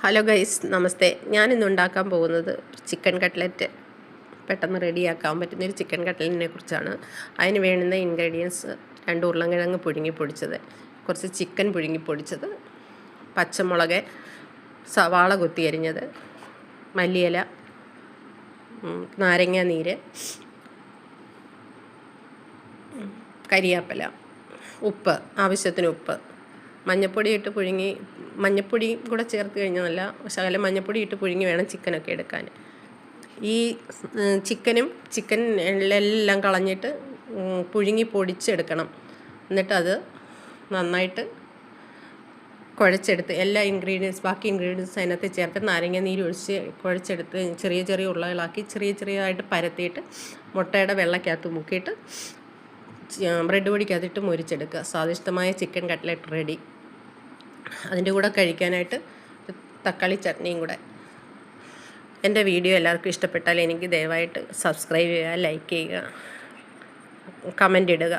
Hello guys, നമസ്തേ. ഞാനിന്ന് ഉണ്ടാക്കാൻ പോകുന്നത് ചിക്കൻ കട്ട്ലറ്റ് പെട്ടെന്ന് റെഡിയാക്കാൻ പറ്റുന്നൊരു ചിക്കൻ കട്ട്ലറ്റിനെ കുറിച്ചാണ്. അതിന് വേണ്ടുന്ന ഇൻഗ്രീഡിയൻസ് 2 ഉരുളൻകിഴങ്ങ് പുഴുങ്ങി പൊടിച്ചത്, കുറച്ച് ചിക്കൻ പുഴുങ്ങി പൊടിച്ചത്, പച്ചമുളക്, സവാള കൊത്തി അരിഞ്ഞത്, മല്ലിയില, നാരങ്ങ നീര്, കരിയാപ്പില, ഉപ്പ്, ആവശ്യത്തിന് ഉപ്പ്, മഞ്ഞൾപ്പൊടി ഇട്ട് പുഴുങ്ങി, മഞ്ഞൾപ്പൊടി കൂടെ ചേർത്ത് കഴിഞ്ഞാൽ നല്ല ശകലം മഞ്ഞൾപ്പൊടി ഇട്ട് പുഴുങ്ങി വേണം ചിക്കനൊക്കെ എടുക്കാൻ. ഈ ചിക്കൻ എല്ലാം കളഞ്ഞിട്ട് പുഴുങ്ങി പൊടിച്ചെടുക്കണം. എന്നിട്ടത് നന്നായിട്ട് കുഴച്ചെടുത്ത് എല്ലാ ബാക്കി ഇൻഗ്രീഡിയൻസ് അതിനകത്ത് ചേർത്ത് നാരങ്ങ നീര് ഒഴിച്ച് കുഴച്ചെടുത്ത് ചെറിയ ചെറിയ ഉരുളകളാക്കി ചെറിയതായിട്ട് പരത്തിയിട്ട് മുട്ടയുടെ വെള്ളക്കകത്ത് മുക്കിയിട്ട് ബ്രെഡ് പൊടിക്കകത്തിട്ട് മുരിച്ചെടുക്കുക. സ്വാദിഷ്ടമായ ചിക്കൻ കട്ട്ലറ്റ് റെഡി. അതിൻ്റെ കൂടെ കഴിക്കാനായിട്ട് തക്കാളി ചട്നിയും കൂടെ. എൻ്റെ വീഡിയോ എല്ലാവർക്കും ഇഷ്ടപ്പെട്ടാൽ എനിക്ക് ദയവായിട്ട് സബ്സ്ക്രൈബ് ചെയ്യുക, ലൈക്ക് ചെയ്യുക, കമൻ്റ് ഇടുക.